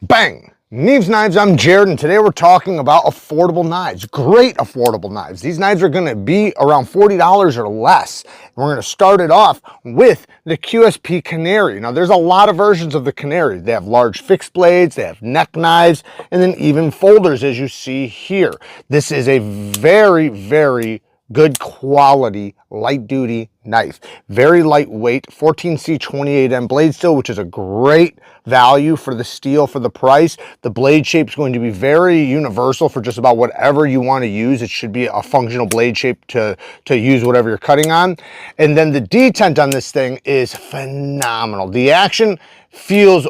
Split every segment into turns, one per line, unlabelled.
Bang! Neeves Knives, I'm Jared, and today we're talking about affordable knives. Great affordable knives. These knives are going to be around $40 or less. And we're going to start it off with the QSP Canary. Now, there's a lot of versions of the Canary. They have large fixed blades, they have neck knives, and then even folders, as you see here. This is a very, very good quality light duty knife, very lightweight, 14C 28M blade steel, which is a great value for the steel for the price. The blade shape is going to be very universal for just about whatever you want to use. It should be a functional blade shape to use whatever you're cutting on. And then the detent on this thing is phenomenal. The action feels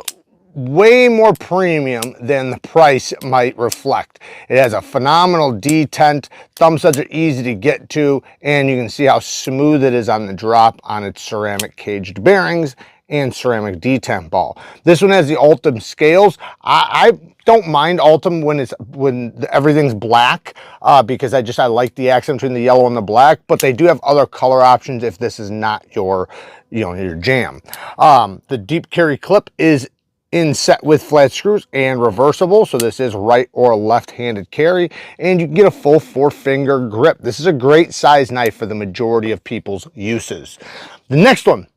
way more premium than the price might reflect. It has a phenomenal detent. Thumb studs are easy to get to, and you can see how smooth it is on the drop on its ceramic caged bearings and ceramic detent ball. This one has the Ultim scales. I don't mind Ultim when everything's black because I like the accent between the yellow and the black, but they do have other color options if this is not your your jam. The deep carry clip is inset with flat screws and reversible, so this is right or left-handed carry, and you can get a full 4-finger grip. This is a great size knife for the majority of people's uses. The next one,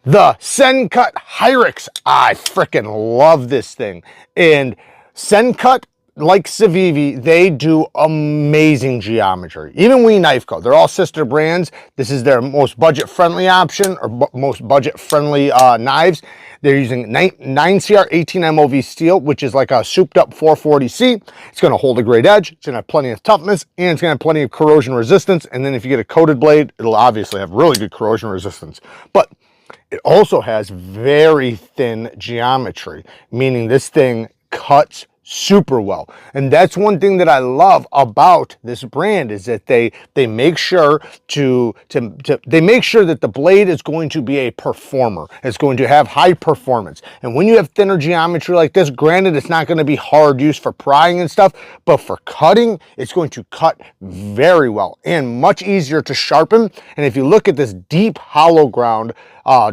the Sencut Hyrix. I freaking love this thing. And Sencut, like Civivi, they do amazing geometry. Even We Knife Co. They're all sister brands. This is their most budget-friendly option, or most budget-friendly knives. They're using 9CR 18 MOV steel, which is like a souped-up 440C. It's going to hold a great edge. It's going to have plenty of toughness, and it's going to have plenty of corrosion resistance. And then if you get a coated blade, it'll obviously have really good corrosion resistance. But it also has very thin geometry, meaning this thing cuts super well. And that's one thing that I love about this brand, is that they make sure they make sure that the blade is going to be a performer. It's going to have high performance. And when you have thinner geometry like this, granted, it's not going to be hard use for prying and stuff, but for cutting, it's going to cut very well and much easier to sharpen. And if you look at this deep hollow ground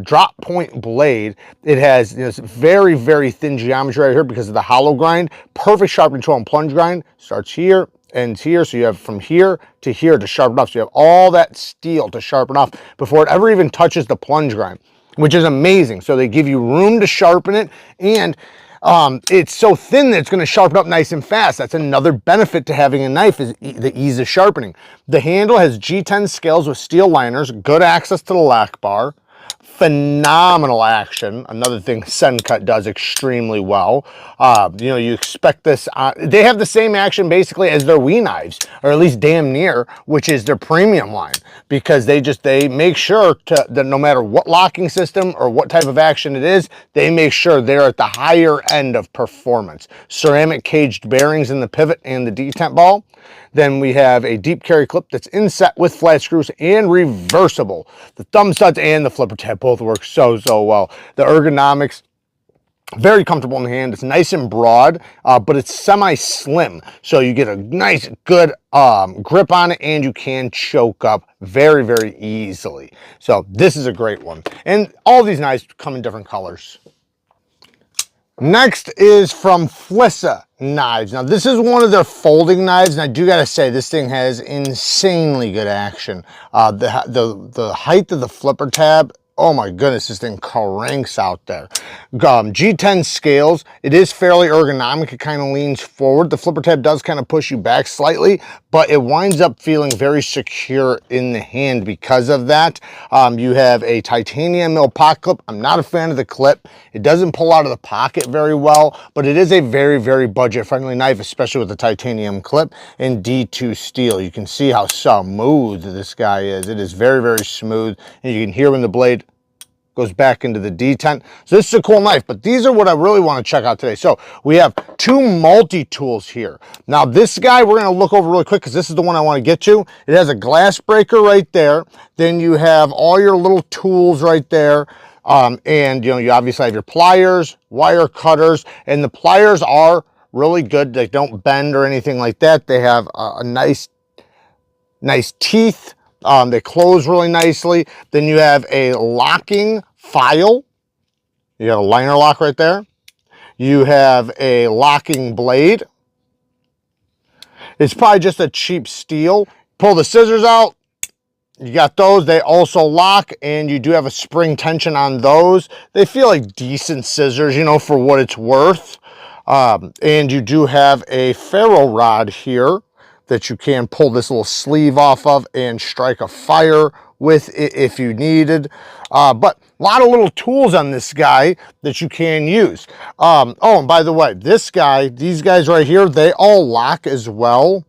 drop point blade, it has this very, very thin geometry right here because of the hollow grind. Perfect sharpening tool and plunge grind. Starts here, ends here, so you have from here to here to sharpen off. So you have all that steel to sharpen off before it ever even touches the plunge grind, which is amazing. So they give you room to sharpen it, and it's so thin that it's going to sharpen up nice and fast. That's another benefit to having a knife, is the ease of sharpening. The handle has G10 scales with steel liners, good access to the lac bar. Phenomenal action. Another thing Sencut does extremely well. You expect this. They have the same action basically as their We Knives, or at least damn near, which is their premium line, because they make sure that no matter what locking system or what type of action it is, they make sure they're at the higher end of performance. Ceramic caged bearings in the pivot and the detent ball. Then we have a deep carry clip that's inset with flat screws and reversible. The thumb studs and the flipper tab both work so well. The ergonomics, very comfortable in the hand. It's nice and broad, but it's semi-slim, so you get a nice, good grip on it, and you can choke up very, very easily. So this is a great one. And all these knives come in different colors. Next is from Fissa Knives. Now, this is one of their folding knives, and I do gotta say, this thing has insanely good action. The height of the flipper tab, oh my goodness, this thing cranks out there. G10 scales, it is fairly ergonomic. It kind of leans forward. The flipper tab does kind of push you back slightly, but it winds up feeling very secure in the hand because of that. You have a titanium mill pocket clip. I'm not a fan of the clip. It doesn't pull out of the pocket very well, but it is a very, very budget-friendly knife, especially with the titanium clip and D2 steel. You can see how smooth this guy is. It is very, very smooth, and you can hear when the blade goes back into the detent. So this is a cool knife, but these are what I really want to check out today. So we have two multi-tools here. Now this guy we're going to look over really quick because this is the one I want to get to. It has a glass breaker right there. Then you have all your little tools right there. And you obviously have your pliers, wire cutters, and the pliers are really good. They don't bend or anything like that. They have a nice teeth. They close really nicely. Then you have a locking file. You got a liner lock right there. You have a locking blade. It's probably just a cheap steel. Pull the scissors out. You got those. They also lock, and you do have a spring tension on those. They feel like decent scissors, you know, for what it's worth. And you do have a ferro rod here that you can pull this little sleeve off of and strike a fire with it if you needed. But a lot of little tools on this guy that you can use. Oh, and by the way, these guys right here, they all lock as well.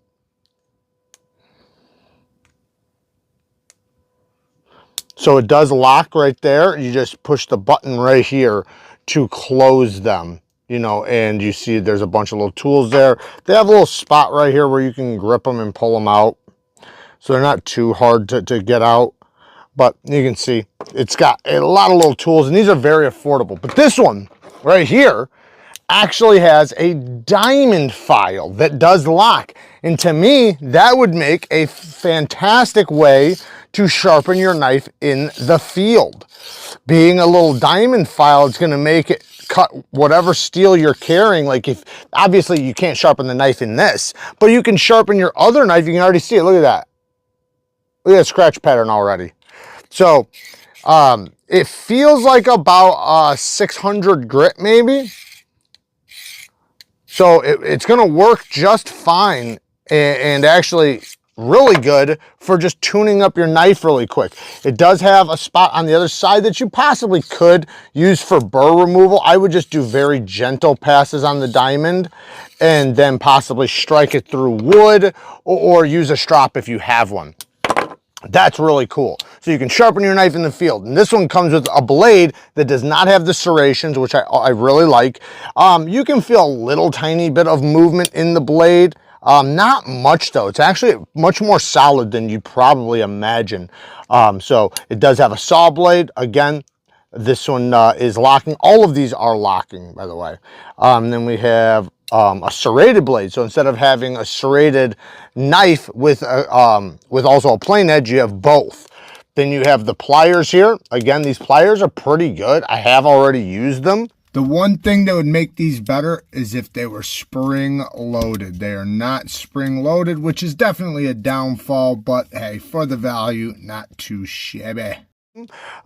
So it does lock right there. You just push the button right here to close them, you know, and you see there's a bunch of little tools there. They have a little spot right here where you can grip them and pull them out. So they're not too hard to get out. But you can see it's got a lot of little tools, and these are very affordable. But this one right here actually has a diamond file that does lock. And to me, that would make a fantastic way to sharpen your knife in the field. Being a little diamond file, it's gonna make it cut whatever steel you're carrying. Like, if obviously you can't sharpen the knife in this, but you can sharpen your other knife. You can already see it. Look at that. Look at that scratch pattern already. So it feels like about 600 grit maybe. So it's gonna work just fine, and actually really good for just tuning up your knife really quick. It does have a spot on the other side that you possibly could use for burr removal. I would just do very gentle passes on the diamond and then possibly strike it through wood, or use a strop if you have one. That's really cool. So you can sharpen your knife in the field. And this one comes with a blade that does not have the serrations, which I really like. You can feel a little tiny bit of movement in the blade. Not much though. It's actually much more solid than you'd probably imagine. So it does have a saw blade. Again, this one is locking. All of these are locking, by the way. Then we have a serrated blade. So instead of having a serrated knife with also a plain edge, you have both. Then you have the pliers here. Again, these pliers are pretty good. I have already used them.
The one thing that would make these better is if they were spring loaded. They are not spring loaded, which is definitely a downfall, but hey, for the value, not too shabby.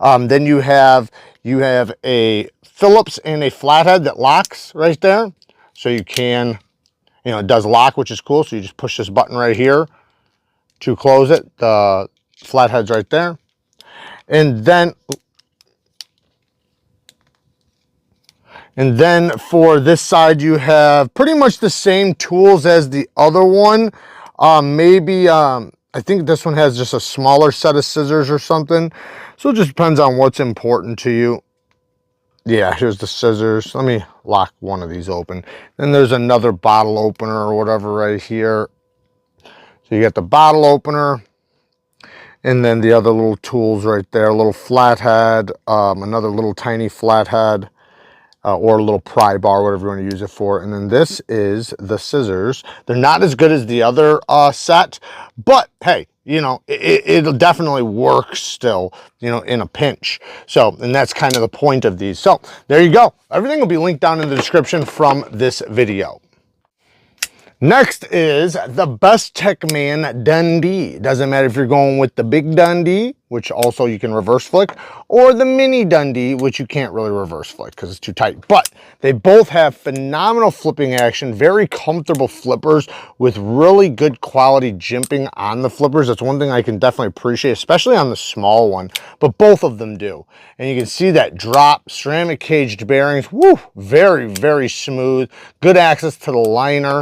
Then you have a Phillips and a flathead that locks right there. So you can, you know, it does lock, which is cool. So you just push this button right here to close it. The flathead's right there. And then for this side, you have pretty much the same tools as the other one. I think this one has just a smaller set of scissors or something. So it just depends on what's important to you. Yeah, here's the scissors. Let me lock one of these open. Then there's another bottle opener or whatever right here. So you got the bottle opener, and then the other little tools right there, a little flathead, another little tiny flathead, or a little pry bar, whatever you want to use it for. And then this is the scissors. They're not as good as the other set, but hey, you know, it'll definitely work still, you know, in a pinch. So, and that's kind of the point of these. So there you go. Everything will be linked down in the description from this video. Next is the Best Techman Dundee. Doesn't matter if you're going with the big Dundee, which also you can reverse flick, or the mini Dundee, which you can't really reverse flick because it's too tight. But they both have phenomenal flipping action, very comfortable flippers with really good quality jimping on the flippers. That's one thing I can definitely appreciate, especially on the small one, but both of them do. And you can see that drop, ceramic caged bearings, woo, very, very smooth, good access to the liner.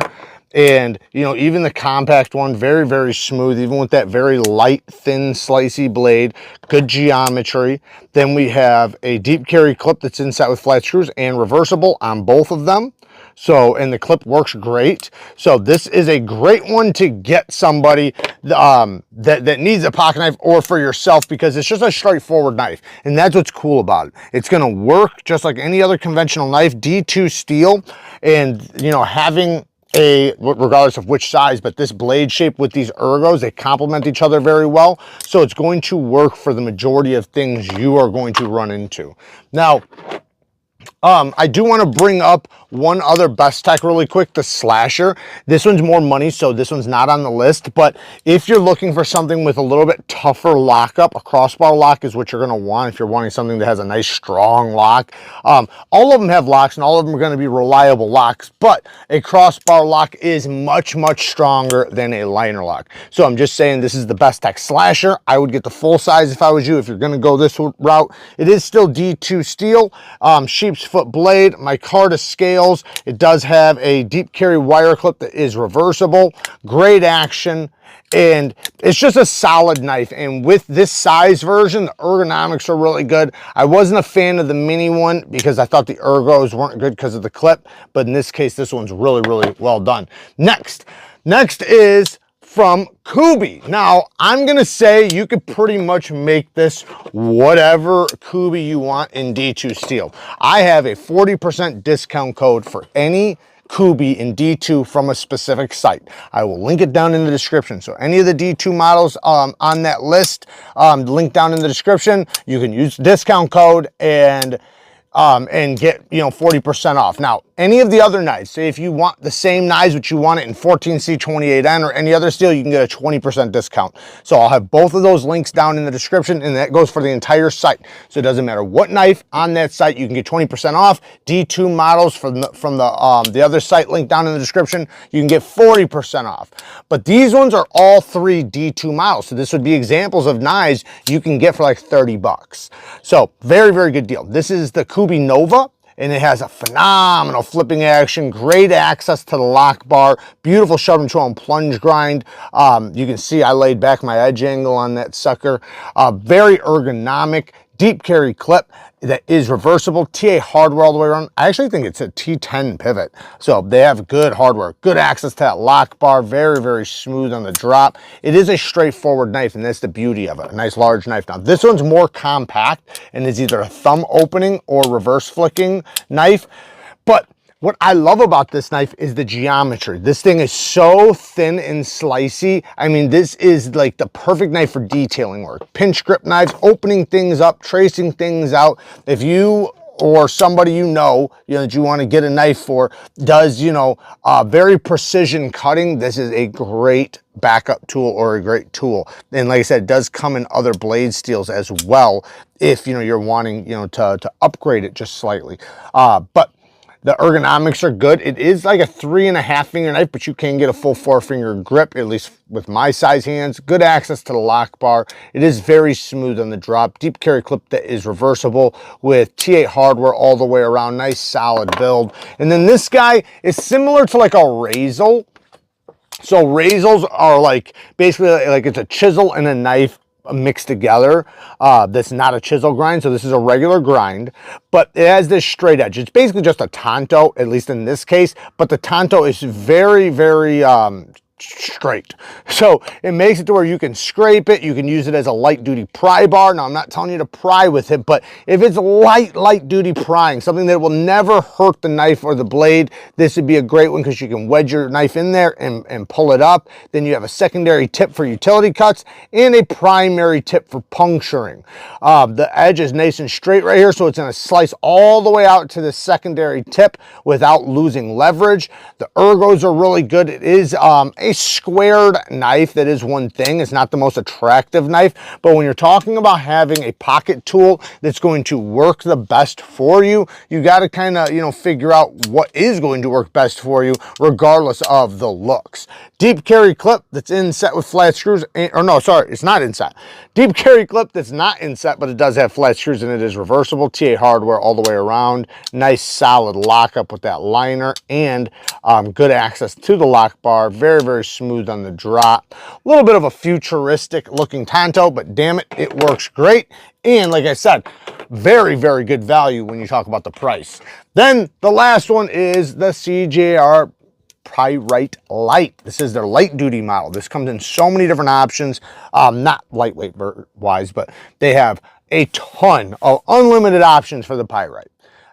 And, you know, even the compact one, very, very smooth, even with that very light, thin, slicey blade, good geometry. Then we have a deep carry clip that's inside with flat screws and reversible on both of them. So, and the clip works great. So this is a great one to get somebody that needs a pocket knife, or for yourself, because it's just a straightforward knife. And that's what's cool about it. It's gonna work just like any other conventional knife, D2 steel, and, you know, having regardless of which size, but this blade shape with these ergos, they complement each other very well. So it's going to work for the majority of things you are going to run into. Now, I do want to bring up one other best tech really quick, the slasher. This one's more money, so this one's not on the list, but if you're looking for something with a little bit tougher lockup, a crossbar lock is what you're going to want if you're wanting something that has a nice strong lock. All of them have locks and all of them are going to be reliable locks, but a crossbar lock is much, much stronger than a liner lock. So I'm just saying this is the best tech slasher. I would get the full size if I was you, if you're going to go this route. It is still D2 steel, sheep's foot blade, micarta scales. It does have a deep carry wire clip that is reversible, great action, and it's just a solid knife. And with this size version, the ergonomics are really good. I wasn't a fan of the mini one because I thought the ergos weren't good because of the clip, but in this case, this one's really, really well done. Next is from Kuby. Now, I'm gonna say you could pretty much make this whatever Kuby you want in D2 steel. I have a 40% discount code for any Kuby in D2 from a specific site. I will link it down in the description. So any of the D2 models on that list, link down in the description, you can use the discount code and get, 40% off. Now, any of the other knives, say if you want the same knives, but you want it in 14C, 28N, or any other steel, you can get a 20% discount. So I'll have both of those links down in the description, and that goes for the entire site. So it doesn't matter what knife on that site, you can get 20% off. D2 models from the other site link down in the description, you can get 40% off. But these ones are all 3 D2 models. So this would be examples of knives you can get for like 30 bucks. So very, very good deal. This is the Kuby Nova, and it has a phenomenal flipping action, great access to the lock bar, beautiful shove and control and plunge grind. You can see I laid back my edge angle on that sucker. Very ergonomic, deep carry clip that is reversible, TA hardware all the way around. I actually think it's a T10 pivot. So they have good hardware, good access to that lock bar, very, very smooth on the drop. It is a straightforward knife, and that's the beauty of it, a nice large knife. Now this one's more compact and is either a thumb opening or reverse flicking knife. But what I love about this knife is the geometry. This thing is so thin and slicey. I mean, this is like the perfect knife for detailing work. Pinch grip knives, opening things up, tracing things out. If you or somebody that you want to get a knife for does, very precision cutting, this is a great backup tool or a great tool. And like I said, it does come in other blade steels as well if, you're wanting, to upgrade it just slightly. But the ergonomics are good. It is like a 3.5 finger knife, but you can get a full 4-finger grip, at least with my size hands. Good access to the lock bar. It is very smooth on the drop. Deep carry clip that is reversible with T8 hardware all the way around. Nice solid build. And then this guy is similar to like a Razel. So Razels are like basically like it's a chisel and a knife mixed together. That's not a chisel grind, so this is a regular grind, but it has this straight edge. It's basically just a tanto, at least in this case, but the tanto is very, very straight. So it makes it to where you can scrape it. You can use it as a light duty pry bar. Now I'm not telling you to pry with it, but if it's light duty prying, something that will never hurt the knife or the blade, this would be a great one because you can wedge your knife in there and pull it up. Then you have a secondary tip for utility cuts and a primary tip for puncturing. The edge is nice and straight right here, so it's going to slice all the way out to the secondary tip without losing leverage. The ergos are really good. It is a squared knife. That is one thing. It's not the most attractive knife, but when you're talking about having a pocket tool that's going to work the best for you, you got to kind of, figure out what is going to work best for you, regardless of the looks. Deep carry clip that's inset with flat screws, or no, sorry, it's not inset. Deep carry clip that's not inset, but it does have flat screws and it is reversible. TA hardware all the way around. Nice solid lockup with that liner and good access to the lock bar. Very, very smooth on the drop. A little bit of a futuristic looking tanto, but damn it, it works great. And like I said, very, very good value when you talk about the price. Then the last one is the CRJ Pyite Light. This is their light duty model. This comes in so many different options, not lightweight wise, but they have a ton of unlimited options for the Pyite.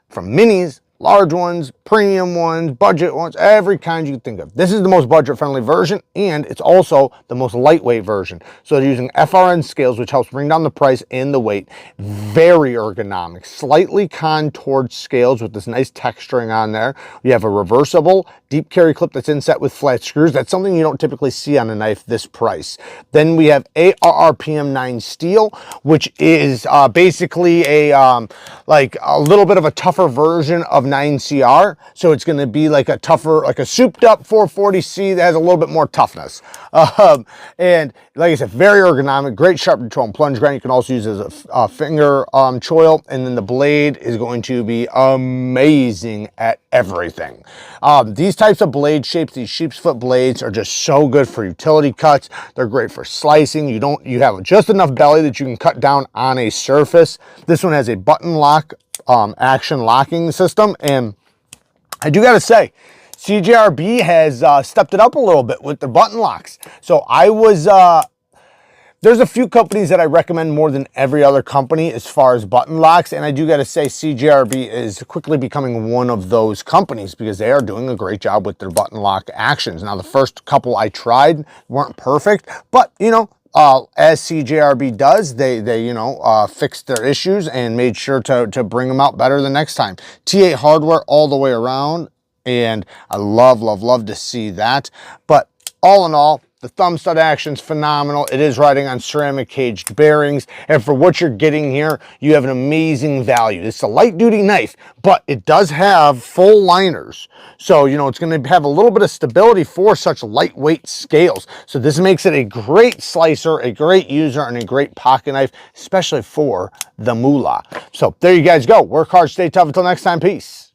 From minis, large ones, premium ones, budget ones, every kind you can think of. This is the most budget-friendly version, and it's also the most lightweight version. So they're using FRN scales, which helps bring down the price and the weight. Very ergonomic, slightly contoured scales with this nice texturing on there. You have a reversible deep carry clip that's inset with flat screws. That's something you don't typically see on a knife this price. Then we have AURORA PM9 steel, which is basically like a little bit of a tougher version of 9CR. So it's going to be like a tougher, like a souped up 440C that has a little bit more toughness. And like I said, very ergonomic, great sharp control and plunge grind. You can also use it as a finger choil, and then the blade is going to be amazing at everything. These types of blade shapes, these sheep's foot blades, are just so good for utility cuts. They're great for slicing. You have just enough belly that you can cut down on a surface. This one has a button lock action locking system, and I do gotta say, CJRB has stepped it up a little bit with their button locks. So there's a few companies that I recommend more than every other company as far as button locks, and I do got to say CJRB is quickly becoming one of those companies because they are doing a great job with their button lock actions. Now, the first couple I tried weren't perfect, but you know, as CJRB does, they fixed their issues and made sure to bring them out better the next time. T8 hardware all the way around, and I love to see that. But all in all, the thumb stud action's phenomenal. It is riding on ceramic caged bearings, and for what you're getting here, you have an amazing value. It's a light duty knife, but it does have full liners. So, you know, it's gonna have a little bit of stability for such lightweight scales. So this makes it a great slicer, a great user, and a great pocket knife, especially for the moolah. So there you guys go. Work hard, stay tough. Until next time, peace.